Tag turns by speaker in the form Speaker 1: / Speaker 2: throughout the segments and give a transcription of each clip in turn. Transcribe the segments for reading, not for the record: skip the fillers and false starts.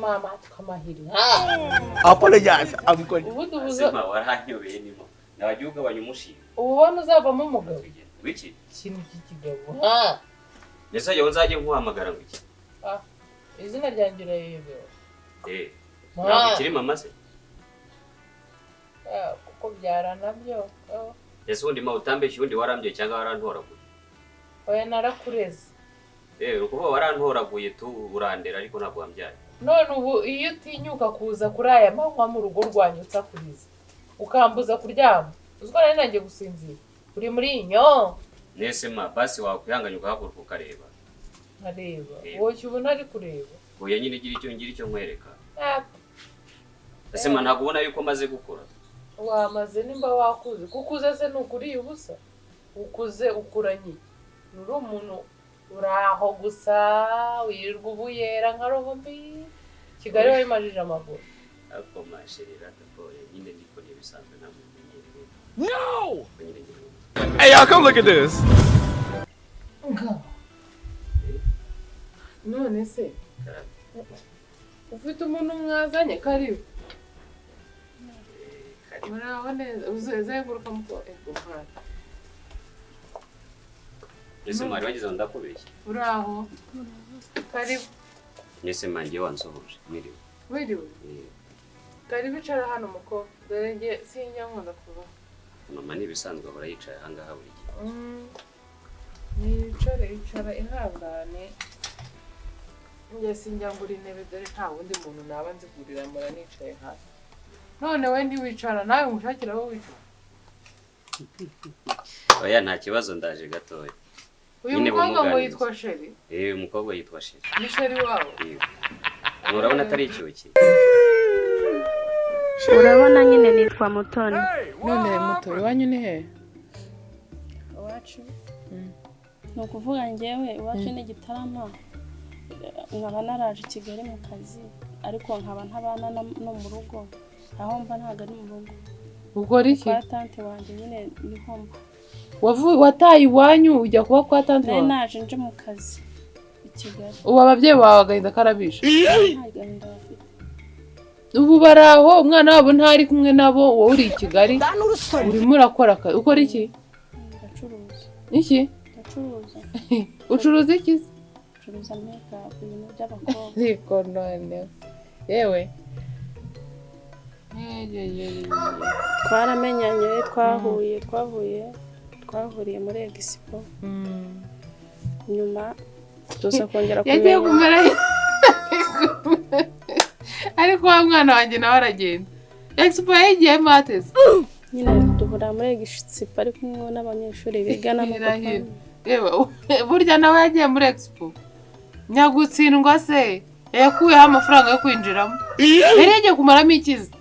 Speaker 1: mama tukamahiri
Speaker 2: apologize uncle
Speaker 3: Sema waranyobeye nimo nabajuga banyumushira
Speaker 1: ubona uzavamo umugabo
Speaker 3: wiki
Speaker 1: kintu kikigabo
Speaker 3: Nese yo nzaje nkuhamagara ngiki
Speaker 1: izina ryanjye urayebewe
Speaker 3: ntabwo kiri mama se
Speaker 1: kuko byara nabyo
Speaker 3: ese undi ma utambeshye undi warambye cyangwa warantoraguye
Speaker 1: oya narakureze
Speaker 3: ukuba warantoraguye tu urandera ariko ntabwo wambyaye
Speaker 1: none ubu iyo utinyuka kuza kuri aya manywa mu rugo rwanyu utsakuriza ukambuza kuryama uziko nari nanjye gusinzira uri muri inyo
Speaker 3: nese ma basi wakwihanganya ugahaguruka ukareba
Speaker 1: nkareba wowe ubona ari kureba
Speaker 3: oya nyine ngira icyo nkwereka ese ma ntabwo ubona yuko maze gukura
Speaker 1: wamaze nimba wakuze kukuze se nukuriye ubusa ukuze ukuranye nuri umuntu uraho gusa wirirwa ubuyera nka roho mbi Kigali wayimajije amaguru
Speaker 3: ako mashirira tapoye nyine ndiko nibisanzwe na mumenyereye
Speaker 2: no hey y'all come look at this
Speaker 1: none se ufite umuntu mwazanye karibu muraho neza uzenguruka muko mwana
Speaker 3: ese mari wagize ndakubeshya
Speaker 1: uraho karibu
Speaker 3: nese mangiye wansohoje
Speaker 1: wiriwe karibu icara hano muko dore nge sinyankunda kuba
Speaker 3: mama nibisanzwe ahora yicaye ahangaha buri
Speaker 1: gihe yicara ihangane nge sinjyangura intebe dore nta wundi muntu naba nzigurira mura nicaye hasi none we ntiwicara nawe ngushakira aho wicara
Speaker 3: oya nta kibazo ndaje gatoya
Speaker 1: uyu mukobwa ngo yitwa Sheri
Speaker 3: umukobwa yitwa Sheri
Speaker 1: ni Sheri wawe
Speaker 3: urabona atari icyuki
Speaker 4: urabona nyine nitwa Mutoni
Speaker 1: none Mutoni wanyu ni he
Speaker 4: iwacu ni ukuvuga njyewe iwacu ni Gitarama nkaba naraje i Kigali mu kazi ariko nkaba ntabana no mu rugo aho mba ntago ari mu rugo
Speaker 1: ukora iki
Speaker 4: kwa tante wanjye nyine niho mba
Speaker 1: wataye iwanyu ujya kuba kwa tante wawe
Speaker 4: naje nje mu kazi i Kigali
Speaker 1: ubu ababyeyi bawe agahinda karabishe
Speaker 4: nta gahinda bafite
Speaker 1: ubu baraho umwana wabo ntari kumwe nabo wowe uri i Kigali urimo urakora akazi ukora iki
Speaker 4: ndacuruza
Speaker 1: iki
Speaker 4: ndacuruza
Speaker 1: ucuruza iki
Speaker 4: ndacuruza makeup ibintu by'abakobwa
Speaker 1: ariko none yewe
Speaker 4: twaramenyanye twahuriye muri Expo nyuma tuza kongera
Speaker 1: yagiye kumera ariko wa mwana wanjye nawe aragenda Expo yagiye mateze
Speaker 4: nyine duhura muri Expo ari kumwe n'abanyeshuri bigana mu
Speaker 1: yewe burya nawe yagiye muri Expo nyagutsindwa se yakuyeho amafaranga yo kwinjiramo yari yagiye kumaramo ikizi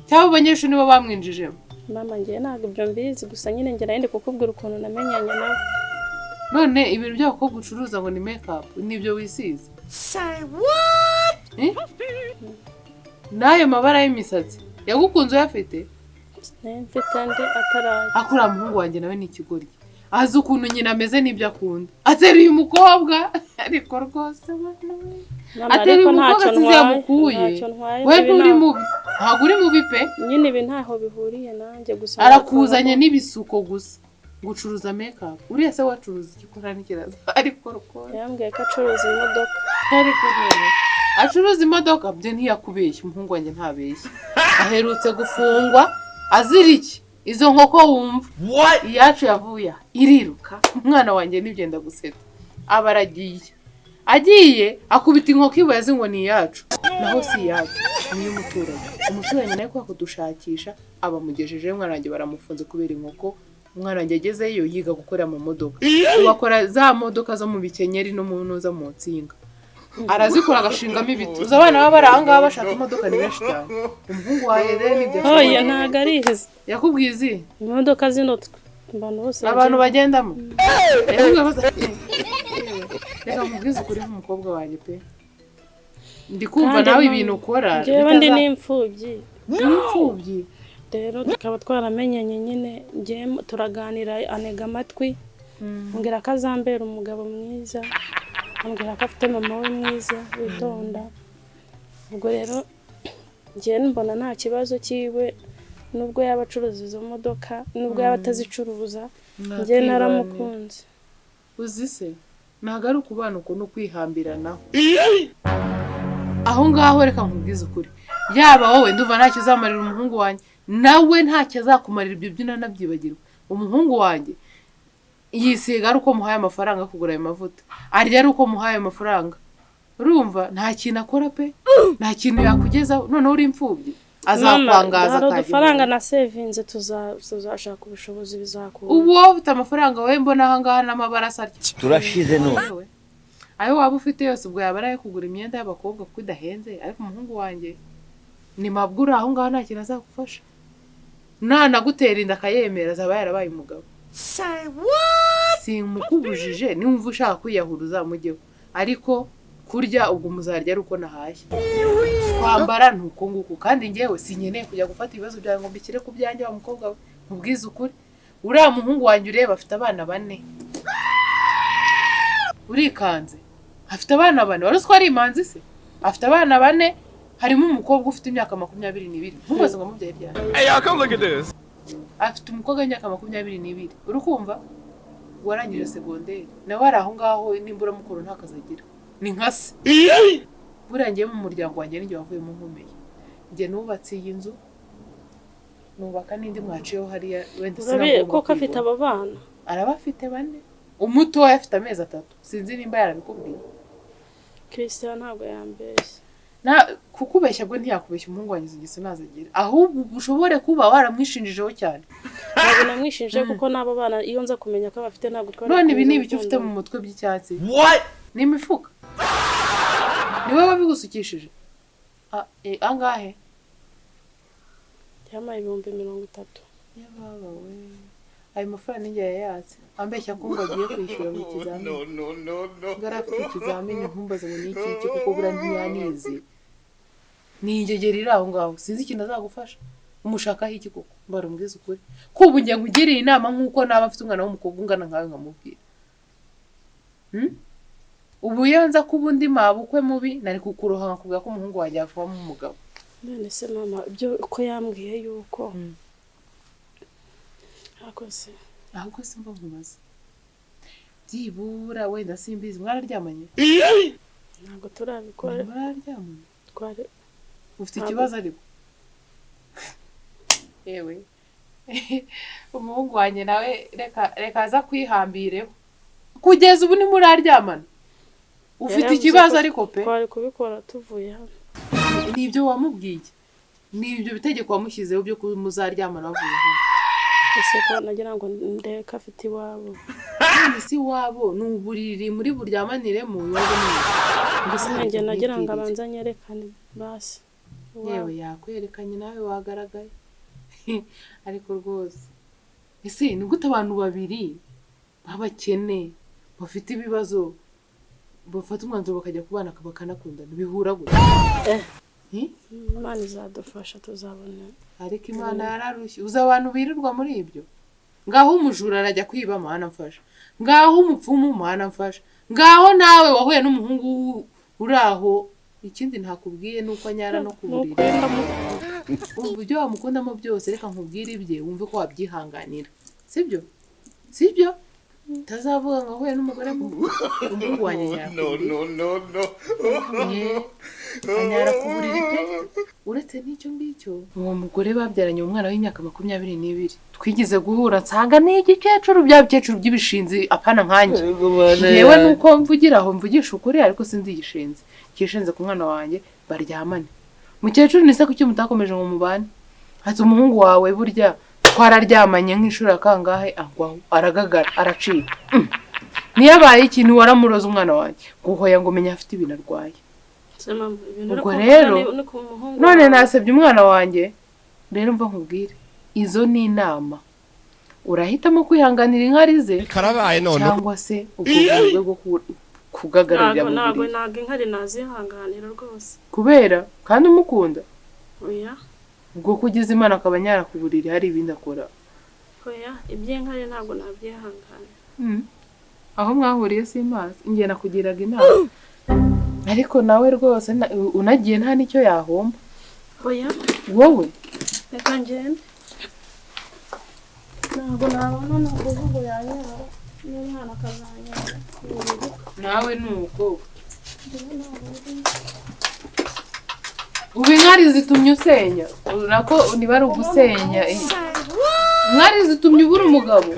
Speaker 1: cyangwa abanyeshuri nibo bamwinjijemo
Speaker 4: mama ngiye ntabwo ibyo mbizi gusa nyine ngira ndi kukubwira ukuntu namenyanye nawe
Speaker 1: none ibintu by'abakobwa ucuruza ngo ni makeup nibyo wisize
Speaker 2: say what
Speaker 1: n'ayo mabara y'imisatsi yagukunze uyafite
Speaker 4: mfite andi ataraye
Speaker 1: akura muhungu wanjye nawe ni ikigoryi azi ukuntu nyina ameze n'ibyo akunda ateruye umukobwa ariko rwose ateruye umukobwa asize yamukuye we nturi mubi ntabwo uri mubi pe
Speaker 4: nyine ibi ntaho bihuriye nanjye gusa
Speaker 1: arakuzanye n'ibisuko gusa gucuruza makeup uriya se wacuruza ikikora n'ikiraza ariko rwose
Speaker 4: yambwiye ko acuruza imodoka
Speaker 1: ariko acuruza imodoka byo ntiyakubeshya umuhungu wanjye ntabeshya aherutse gufungwa azira iki izo nkoko wumva iyacu yavuye iriruka umwana wanjye n'ibyenda guseta aba agiye akubita inkoko iwe yazi ngo ni iyacu naho si iyacu ni umuturanyi nawe kwa kudushakisha abamugejejeho umwana wanjye baramufunze kubera inkoko umwana wanjye agezeyo yiga gukorera mu modoka bakora za modoka zo mu bikenyeri no mu ntuza mu nsinga arazikora agashingamo ibiti uza abana baba bari ahangaha bashaka imodoka ni benshi cyane umuhungu wawe rero nibyo
Speaker 4: oya ntago ari izi
Speaker 1: yakubwiye izi
Speaker 4: imodoka zino
Speaker 1: abantu bagendamo reka mubwize ukuri nk'umukobwa wanjye pe ndi kumva nawe ibintu ukora
Speaker 4: njyewe ndi n'imfubyi
Speaker 1: rero
Speaker 4: tukaba twaramenyanye nyine turaganira anega amatwi mbwira ko azambera umugabo mwiza ambwira ko afite mama we mwiza witonda ubwo rero njye mbona nta kibazo cyiwe nubwo yaba acuruza izo modoka nubwo yaba atazicuruza njye naramukunze.
Speaker 1: uzi se ntabwo ari ukubana ukuntu kwihambiranaho aho ngaho reka nkubwize ukuri yaba wowe nduva ntacyo uzamarira umuhungu wanjye nawe ntacyo azakumarira ibyo byina nabyibagirwa umuhungu wanjye yisiga ari uko muhaye amafaranga kugura ayo mavuta arya ari uko muhaye amafaranga urumva nta kintu akora pe nta kintu yakugezaho noneho uri imfubyi azakwangaza
Speaker 4: kandi udufaranga na sevinze tuzashaka ubushobozi bizakura
Speaker 1: ubu wowe ufite amafaranga wowe mbona aha ngaha n'amabara asarya
Speaker 5: turashize none
Speaker 1: ayo waba ufite yose ubwo yaba ari kugura imyenda y'abakobwa kuko idahenze ariko umuhungu wanjye ni mabwura aho ngaho nta kintu azagufasha nanagutera inda akayemera azaba yarabaye umugabo simukubujije niwumva ushaka kwiyahura uzamujyeho ariko kurya ubwo muzarya ari uko nahashye kwambara ni uko nguko kandi njyewe sinkeneye kujya gufata ibibazo byawe ngo mbikire ku byanjye wa mukobwa we mubwize ukuri uriya muhungu wanjye ureba afite abana 4 urikanze afite abana 4 wari uzi ko ari imanzi se afite abana 4 harimo umukobwa ufite imyaka 22 ntubaze ngo mubyeyi byane
Speaker 2: Hey, y'all, come look at this.
Speaker 1: afite umukobwa w'imyaka 22 uri kumva warangije segonderi nawe ari aho ngaho nimbura mukuru ntakazagira ni nkase burangiye mu muryango wanjye n'ingiye wavuyemo nkomeye njye nubatse iyi nzu nubaka n'indi mwaciyeho hariya wenda
Speaker 4: sinagomba koko afite aba bana
Speaker 1: arabafite 4 umutoya afite amezi 3 sinzi nimba yarabikubwiye
Speaker 4: Christian ntabwo yambeshye
Speaker 1: na kukubeshya bwo ntiyakubeshya umuhungu wanjye zigise nazagira ahubwo ushobore kuba waramwishinjijeho cyane
Speaker 4: ntabwo namwishinje kuko nabo bana iyo nza kumenya ko bafite ntabwo twari
Speaker 1: none ibi ni ibiki ufite mu mutwe by'icyatsi ni imifuka niwe wabigusukishije angahe
Speaker 4: yamaye 30,000
Speaker 1: yababa we ayo mafaranga ninjye yayatse ambeshya ko ngo agiye kwishyura mu kizamini garafite ikizamini nkumbaze ngo niki iki kuko bura ntiyanize ningegera iri aho ngaho sinzi ikintu azagufasha umushakaho iki koko mbara umbwiza ukuri kubu njye nkugiriye inama nk'uko naba mfite umwana w'umukobwa ungana nkawe nkamubwira ubu iyo nza kuba undi mabukwe mubi nari kukuroha nkakubwira ko umuhungu wanjye yavamo umugabo
Speaker 4: none se mama ibyo uko yambwiye yuko ahubwo
Speaker 1: simba nkubaza byibura wenda simbizi mwararyamanye
Speaker 4: ntabwo turabikora
Speaker 1: mwararyamanye
Speaker 4: twari
Speaker 1: ufite ikibazo ariko yewe umuhungu wanjye nawe reka aza kwihambireho kugeza ubu nimuraryamana ufite ikibazo ariko pe
Speaker 4: twari kubikora tuvuye hano
Speaker 1: nibyo wamubwiye nibyo bitegeko wamushyizeho byo muzaryamana bavuye hano
Speaker 4: ese ko nagira ngo ndeka afite iwabo
Speaker 1: si wabo ni uburiri muri buryamaniremo iwabo ni
Speaker 4: njye nagira ngo abanza nyerekane basi
Speaker 1: yewe yakwerekanye nawe wagaragaye ariko rwose ese ni gute abantu babiri babakene bafite ibibazo bafata umwanzuro bakajya kubana bakanakundana bihura gute
Speaker 4: Imana izadufasha tuzabona
Speaker 1: ariko Imana yararushye uza abantu birirwa muri ibyo ngaho umujura arajya kwiba Mana mfasha ngaho umupfumu Mana mfasha ngaho nawe wahuye n'umuhungu uraho ikindi ntakubwiye nuko anyara no kuburira uburyo wamukundamo byose reka nkubwire ibye wumve ko wabyihanganira sibyo tazavuga ngo huye n'umugore umuhungu wanjye anyara kuburira pe uretse n'icyo ngicyo uwo mugore babyaranye umwana w'imyaka 22 twigize guhura nsanga n'igikecuru bya bikecuru by'ibishinzi apana nkanjye yewe nuko mvugira aho mvugisha ukuri ariko sinzi igishinzi kishenze ku mwana wanjye baryamane mukecuru nise kuki mutakomeje ngo mubane ati umuhungu wawe burya twararyamanye nk'ishura kangahe agwaho aragagara aracika niyabaye ikintu waramuroza umwana wanjye guhoya ngo menya afite ibintu arwaye ubwo rero none nasebye umwana wanjye rero mva nkubwire izo ni inama urahitamo kwihanganira inkari ze cyangwa se ubwo bwo kugagarira mu
Speaker 4: ntabwo inkari nazihanganira rwose
Speaker 1: kubera kandi umukunda
Speaker 4: oya
Speaker 1: ubwo kugize Imana akaba nyara ku buriri hari ibindi akora
Speaker 4: oya iby'inkari ntabwo nabyihanganira
Speaker 1: aho mwahuriye si Imana ingena kugiraga inama ariko nawe rwose unagiye nta nicyo yahomba.
Speaker 4: Oya
Speaker 1: Wowe
Speaker 4: reka ngende ntabwo nabona no kuvuga yanyara n'umwana akazanyara
Speaker 1: nawe nuko ubu inkari zitumye usenya urako niba ari ugusenya inkari zitumye ubura umugabo.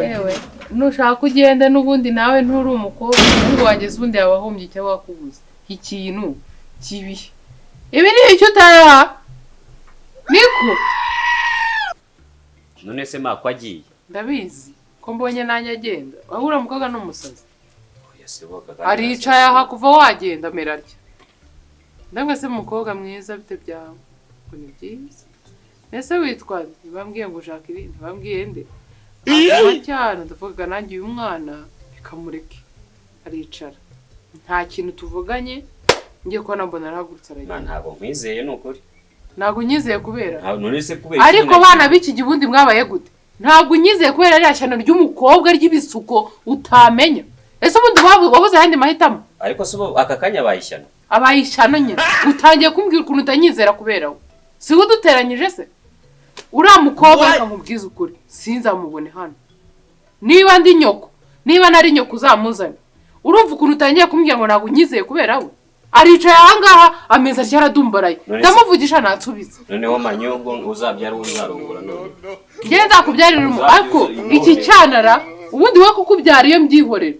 Speaker 1: Ewe nushaka kugenda n'ubundi nawe nturi umukobwa ngo wageze ubundi yabahombye icyo wakubuza ikintu kibi ibi ni icyo utaya niko
Speaker 3: none se makwagiye
Speaker 1: ndabizi ko mbonye nanjye agenda wabura mukobwa n'umusazi
Speaker 3: yasiboka
Speaker 1: aricaye aha kuva wagenda merarya ndamwe se mukobwa mwiza bite byawe ngo ni byiza ese witwa ntibambwiye ngo ushaka ibi ntibambwiye nde cyane ndavuga nanjye uyu mwana bikamureke aricara nta kintu tuvuganye ngiye kubona mbona arahagurutse aragenda.
Speaker 3: Ntabwo nkwizeye n'ukuri
Speaker 1: ntabwo unyizeye kubera
Speaker 3: none se kubera
Speaker 1: ariko bana b'iki gihe ubundi mwabaye gute ntabwo unyizeye kubera rya shyano ry'umukobwa ry'ibisuko utamenya ese ubundi wabuze ahandi mahitamo
Speaker 3: ariko se aka kanya bayishyano
Speaker 1: abayishyano nyine utangiye kumbwira ukuntu utanyizera kubera we si we uduteranyije se uriya mukobwa akamubwiza ukuri sinzamubone hano niba ndi nyoko niba nari nyoko uzamuzane urumva ukuntu utangiye kumbwira ngo ntabwo unyizeye kubera we aricaye ahangaha ameza cyaradumbaraye ndamuvugisha natsubize
Speaker 3: noneho manyongo uzabyara uzarungura none
Speaker 1: ngiye nzakubyarira ariko iki cyanara ubundi we kukubyara iyo mbyihorera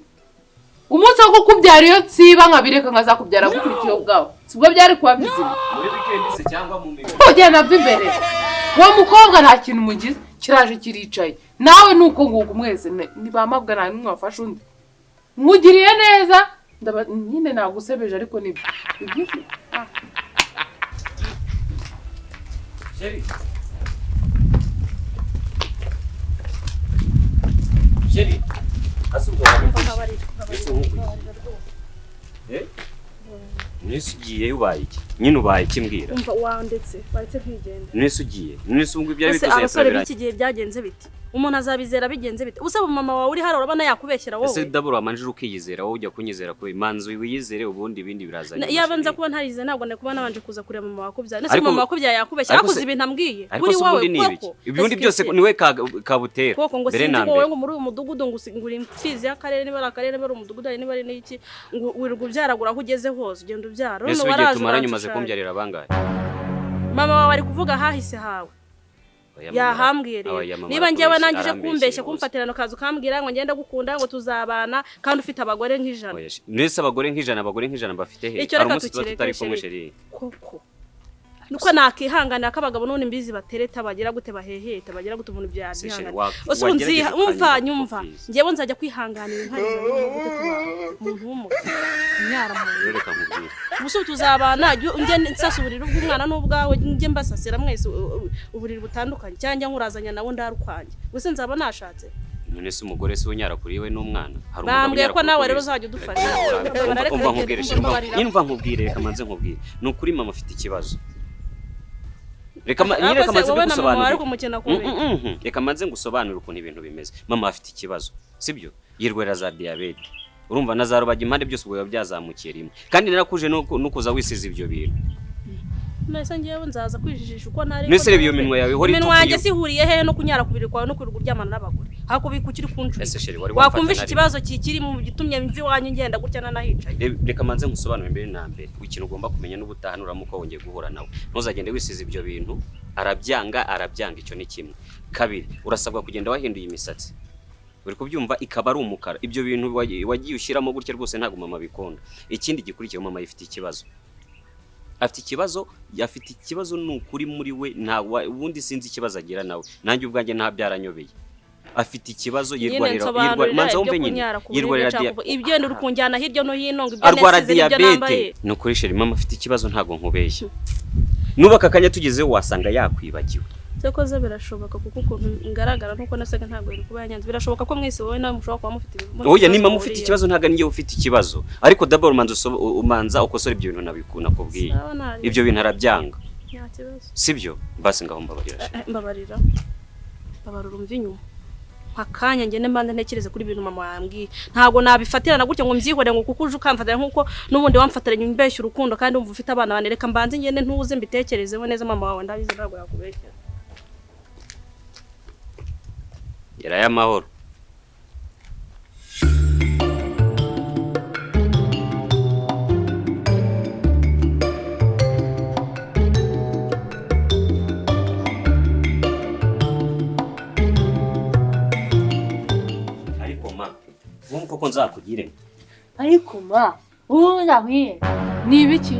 Speaker 1: umunsi wo kukubyara iyo nsiba nkabireka nkazakubyara gukurikiye ubwawe sibwo byari kuba bizima
Speaker 3: muri weekend se cyangwa mu migo
Speaker 1: ugenda nabyo imbere uwo mukobwa nta kintu mugize kiraje kiricaye nawe nuko nguko mwese ntibamabwa nta n'umwe wafashe undi mugiriye neza nyine nagusebeje ariko ni byiza.
Speaker 3: Sheri asubwo Nese ugiye ubaye iki nyine ubaye kimbwira
Speaker 4: umva wandetse baretse kwigenda
Speaker 3: nese ugiye nese ubwo byari
Speaker 4: bituze abasore b'iki gihe byagenze biti umuntu azabizera bigenze bite ubuse mama wawe uri haro urabana yakubeshyera wowe
Speaker 3: ese dabura amanjira ukiyizera wowe ujya kunyizera ko imanzi wiyizere ubundi ibindi birazanye
Speaker 4: yaba nza kuba ntarize ntabwo nakuba nabanje kuza kureba mama wakubyara nese mama wakubyara yakubeshyera akuze ibintu ambwiye
Speaker 3: kuri wowe koko ibindi byose niwe kabutera
Speaker 4: koko ngo sinzi ko wowe ngo muri uyu mudugudu ngo nguri imfizi y'akarere niba ari akarere niba ari umudugudu niba ari n'iki ngo wirirwa ubyaragura aho ugeze hose ugenda ubyara
Speaker 3: none waraje tumaranye umaze kumbyarira abangahe
Speaker 4: mama wawe ari kuvuga hahise hawe yahambwiye rero niba ngewe nangije kumbeshya kumfatirana kazu kambwira ngo ngenda gukunda ngo tuzabana kandi ufite abagore nk'ijana
Speaker 3: nese abagore nk'ijana bafite he
Speaker 4: ari umunsi tutari kumwe sheri koko nuko nakihanganira akabagabo none mbizi batereta bagira gute baheheta bagira gute umuntu byahangana usunzi nyumva ngewe nzajya kwihanganira inkari umuntu nyara mu
Speaker 3: reka nkubwire
Speaker 4: ubuso tuzabana nge nsasuburira ubw'umwana n'ubwawe nge mbasasira mwese uburiri butandukanye cyangwa nkurazanya nawe ndarukwanje gusa nzaba nashatse
Speaker 3: none se umugore se unyara kuri we n'umwana
Speaker 4: hari bambwiye ko nawe rero uzajya udufasha
Speaker 3: umva nkubwire reka manze nkubwire ni ukuri mama afite ikibazo reka manze gusobanura reka manze ngusobanura ukuntu ibintu bimeze mama afite ikibazo sibyo yirwera za diabete urumva nazarubaga impande byose ubwo byazamukiye rimwe kandi narakuje no kuza wisiza ibyo bintu
Speaker 4: nese ngewe nzaza kwijijisha uko nari
Speaker 3: nese reba iyo minwa yawe hori
Speaker 4: minwa yanjye sihuriye he no kunyara kubiri kwawe no kwirirwa uryamana n'abagore hakubika ukiri kuncu wakumvisha ikibazo kikiri mu gitumye mvi wanyu ngenda gutya nanahicaye
Speaker 3: reka manze ngusobanura imbere na mbere ikintu ugomba kumenya n'ubutahanuramo ko wongeye guhura nawe ntuzagende wisiza ibyo bintu arabyanga icyo ni kimwe kabiri urasabwa kugenda wahinduye imisatsi uri kubyumva ikaba ari umukara ibyo bintu wagiye ushyiramo gutya rwose ntago mama bikunda ikindi gikurikiye mama yifite ikibazo afite ikibazo n'ukuri muri we nta ubundi sinzi ikibazo agira nawe nanjye ubwanjye nta byaranyobeye afite ikibazo yirwarira manza wumve nyine yirwarira
Speaker 4: ibyo ndi rukunjyana hirya no hino ngo
Speaker 3: ibyo nesize ibyo nambaye no kuri sheri mama afite ikibazo ntago nkubeshye nubaka kanya tugezeho wasanga yakwibagiwe
Speaker 4: Cyakoze birashoboka kuko ukuntu ngaragara nkuko nasaga ntago iri kuba yanyanze birashoboka ko mwese wowe nawe mushobora kuba mufite
Speaker 3: oya nimba mufite ikibazo ntaga niyo ufite ikibazo ariko d'abord umanza ukosora ibyo bintu nabikuna kubwiye ibyo bintu arabyanga
Speaker 4: nta kibazo
Speaker 3: sibyo basi ngaho mbabarira
Speaker 4: mbabarira umva inyuma akanya ngene mbanze ntekereze kuri ibintu mama yambwiye ntago nabifatirana gutyo ngo mbyihore ngo kuko uje ukamfatira nkuko nubundi wamfatiranye imbeshya urukundo kandi umva ufite abana banereka mbanze ngene ntuze mbitekerezeho neza mama wawe ndabizi ntabwo yakubeshyera
Speaker 3: Gerayo amahoro. Koko nzakugire
Speaker 1: ariko ma wowe ndakwiye ni ibiki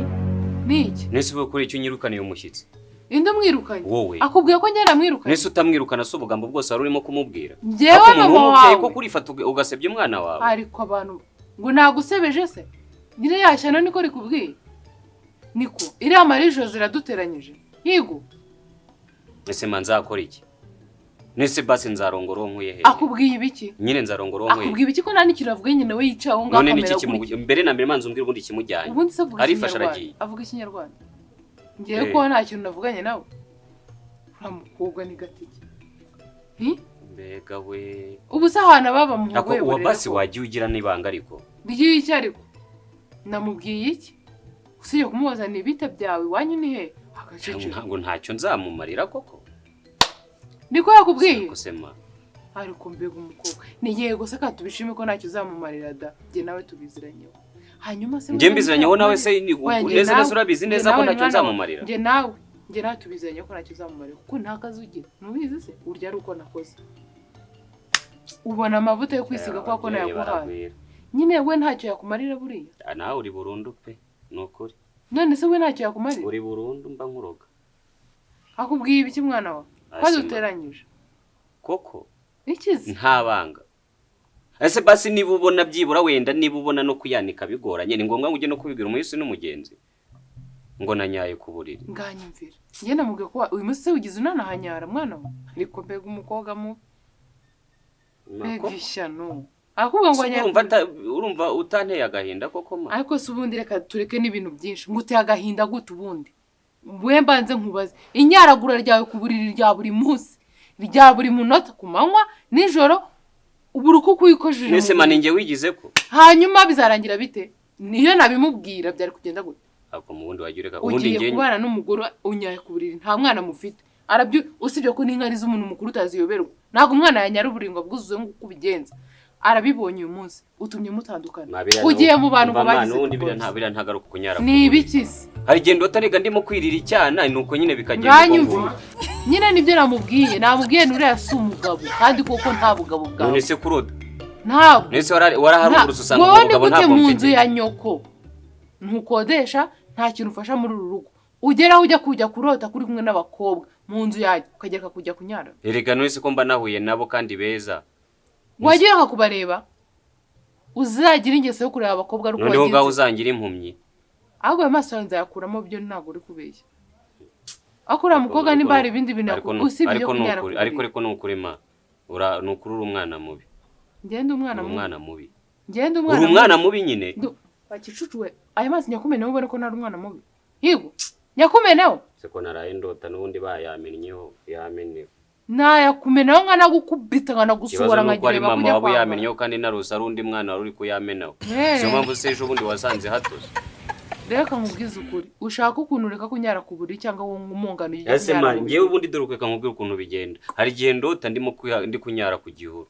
Speaker 1: niki
Speaker 3: nese ubu kuri icyo nyirukaniye umushyitsi
Speaker 1: inde mwirukanye
Speaker 3: wowe
Speaker 1: akubwiye ko ngera mwirukanye
Speaker 3: nese utamwirukana so ubugambo bwose ari urimo kumubwira
Speaker 1: njyewe mama wawe
Speaker 3: ko kurifata ugasebya umwana wawe
Speaker 1: ariko abantu ngo nagusebeje se nyine yashyano niko rikubwiye niko iriya marijo ziraduteranyije yigo
Speaker 3: nese manzakora iki nese basi nzarongoro nkuye he
Speaker 1: akubwiye ibiki
Speaker 3: nyine nzarongoro nkuye
Speaker 1: akubwiye ibiki ko nta n'ikintu avuga nyine we yicaye aho ngaho
Speaker 3: none niki kimugije mbere na mbere manzi umbwira ubundi kimujyanye
Speaker 1: ubundi se avuga
Speaker 3: arifasha aragiye
Speaker 1: avuga ikinyarwanda ngiye ko nta kintu navuganye nawe uramukobwa ni gatike
Speaker 3: mbega we
Speaker 1: ubu se ahantu baba mu
Speaker 3: rwego rero uwa basi wagiye ugira n'ibanga ariko
Speaker 1: rigiye iki ariko namubwiye iki usibye kumubaza ni ibite byawe iwanyu ni he
Speaker 3: ntabwo ntacyo nzamumarira koko
Speaker 1: niko yakubwiye
Speaker 3: kusema
Speaker 1: ariko mbega umukobwa ni yego se katubishime ko ntacyo uzamumarira da nge nawe tubiziranyeho hanyuma se
Speaker 3: nge mbiziranyeho nawe se neza neza urabizi neza ko ntacyo nzamumarira
Speaker 1: nge nawe tubiziranyeho ko ntacyo uzamumarira kuko nta kazi ugira nubizi se urya ari uko nakoze ubona amavuta yo kwisiga kwa ko nayaguhaye nyine we ntacyo yakumarira buriya
Speaker 3: nawe uri burundu pe nukuri
Speaker 1: none se we ntacyo yakumarira
Speaker 3: uri burundu mba nkuroga
Speaker 1: akubwiye ibiki mwana wawe kwaje uteranyije
Speaker 3: koko
Speaker 1: ikizi
Speaker 3: nta banga ese basi niba ubona byibura wenda niba ubona no kuyanika bigoranye ni ngombwa ngo ujye no kubibwira umuyisi n'umugenzi ngo nanyaye ku buriri
Speaker 1: nganyumvira nge namubwiye ko uyu munsi se wigize unanahanyara mwana we ariko mbega umukobwa mu mbega ishyano akubwira ngo
Speaker 3: urumva utanteye agahinda koko ma
Speaker 1: ariko se ubundi reka tureke n'ibintu byinshi ngo uteye agahinda gute ubundi we mbanze nkubaze inyaragura ryawe ku buriri rya buri munsi rya buri munota ku manywa nijoro ubura uko kwikojeje
Speaker 3: nese mani nge wigize ko
Speaker 1: hanyuma bizarangira bite niyo nabimubwira byari kugenda gute
Speaker 3: ako mu bundi wagireka
Speaker 1: ubundi nge kubana n'umugore unyaye ku buriri nta mwana mufite arabyo usibye ko n'inkari z'umuntu mukuru utaziyoberwa ntabwo umwana yanyara uburingo bwuzuye nk'uko ubigenza arabibonye uyu munsi utumye mutandukana ugiye mu bantu ngo bagize
Speaker 3: n'ubundi bira ntagaruka kunyara
Speaker 1: ni ibikizi
Speaker 3: hari gendo utarega ndimo kwirira icyana nuko nyine bikagenda
Speaker 1: nyine nibyo namubwiye nuriya si umugabo kandi koko nta bugabo bwawe
Speaker 3: none se kuroda
Speaker 1: ntabwo
Speaker 3: nese waraharugurutse usanga umugabo ntabwo
Speaker 1: mu nzu ya nyoko ntukodesha nta kintu ufasha muri uru rugo ugeraho ujya kujya kurota kuri kumwe n'abakobwa mu nzu yawe ukagera kujya kunyara
Speaker 3: erega none se ko mba nahuye nabo kandi beza
Speaker 1: wagiye kubareba uzagira ingeso yo kureba abakobwa ari uko
Speaker 3: wagize noneho ngaho uzangira impumyi
Speaker 1: ahubwo ayo maso yawe nzayakuramo byo ntabwo uri kubeshya akura mukobwa nimba hari ibindi bintu usibye yo kunyara
Speaker 3: ariko ni ukuri ma ni ukuri uri umwana mubi
Speaker 1: ngende
Speaker 3: umwana mubi
Speaker 1: ngende
Speaker 3: uri umwana mubi nyine
Speaker 1: bakicucuwe ayo mazi nyakumeneho ubone ko ntari umwana mubi yigo nyakumeneho
Speaker 3: se ko naraye ndota n'ubundi bayamenyeho yameneho
Speaker 1: nayakumenaho nkanagukubita nkanagusohora
Speaker 3: nkagireba kujya kwa yamenyeho kandi narusa ari undi mwana wari uri kuyamenaho siyo mpamvu se ejo bundi wasanze hatoze
Speaker 1: reka nkubwize ukuri ushaka ukuntu reka kunyara ku buriri cyangwa wowe umungano
Speaker 3: ujya kunyara ese man ngewe ubundi dore ukeka nkubwira ukuntu bigenda hari igihe ndota ndi kunyara ku gihuru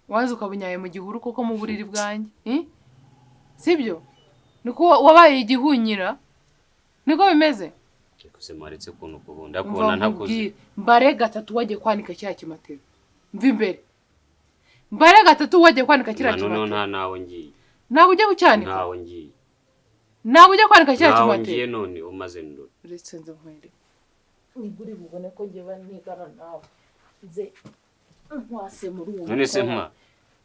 Speaker 1: waza ukabunyaye mu gihuru koko mu buriri bwanjye sibyo niko wabaye igihunyira niko bimeze
Speaker 3: kusemaretse kuntu kubunda kubona ntakuze
Speaker 1: mbare 3 wagiye kwanika cya kimatero mva imbere mbare 3 wagiye kwanika kira kimatero
Speaker 3: none nawe ngiye
Speaker 1: nawe ujye kucyanika
Speaker 3: nawe ngiye
Speaker 1: nawe ujye kwanika cya kimatero
Speaker 3: nawe ngiye none umaze ndo
Speaker 1: uretse nze nkwere niguri bubone ko ngiye banigana nawe nze nkwase muri uwo
Speaker 3: none se mpa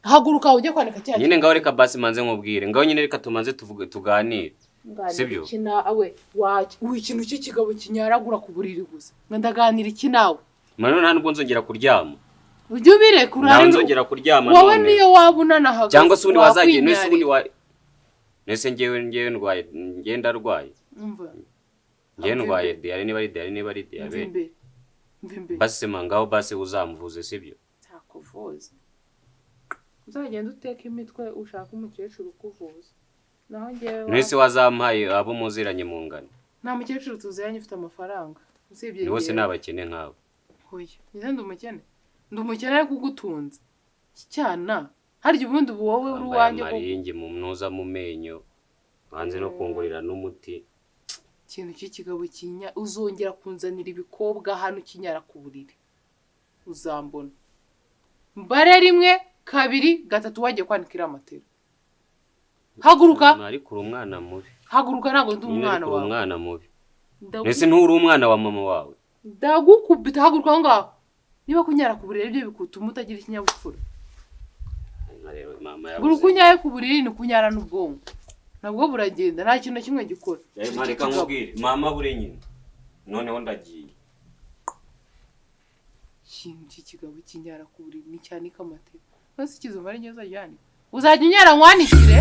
Speaker 1: haguruka ujye kwanika cya
Speaker 3: nyine ngaho reka basi manze nkubwire ngaho nyine reka tumanze tuganire sibyo
Speaker 1: nawe ikintu cy'ikigabo kinyaragura ku buriri gusa ndaganira iki nawe
Speaker 3: mano nta nubwo nzongera kuryama
Speaker 1: ujye ubireka
Speaker 3: urare nzongera kuryama
Speaker 1: wowe niyo wabunana hagati
Speaker 3: cyangwa se ubundi wazagiye nese ubundi nese ngewe ndwaye ngenda rwaye ngewe ndwaye diare niba ari diabete basi mangaho basi uzamuvuze sibyo
Speaker 1: takuvuze uzagenda uteka imitwe ushaka umukecuru ukuvuza naho ngewe
Speaker 3: mwese wazampaye abo muziranye mu ngano
Speaker 1: nta mukecuru tuziranye ufite amafaranga usibye
Speaker 3: ni bose n'abakene nkawe
Speaker 1: hoya ndi umukene ariko ugutunze cyana harya ubundi wowe uri uwanjye
Speaker 3: ko maringi mu mnuza mu menyo banze no kungurira n'umuti
Speaker 1: ikintu cy'ikigabo kinya uzongera kunzanira ibikobwa hano kinyara ku buriri uzambona mbare rimwe kabiri gatatu wagiye kwanikira amatera haguruka
Speaker 3: ariko uri umwana mubi
Speaker 1: haguruka ntabwo ndi umwana wawe
Speaker 3: umwana mubi mbese nturi umwana wa mama wawe
Speaker 1: ndagukubita haguruka aho ngaho niba kunyara ku buriri ibyo bikutuma utagira ikinyabupfura guruka unyaye ku buriri ni kunyara n'ubwonko nabwo buragenda nta kintu na kimwe gikora
Speaker 3: reka nkubwire mama bure nyine noneho ndagiye
Speaker 1: ikintu cy'ikigabo kinyara ku buriri ni cyanika amateka bose ikizumva ari neza ajyane uzajya unyara nkwanikire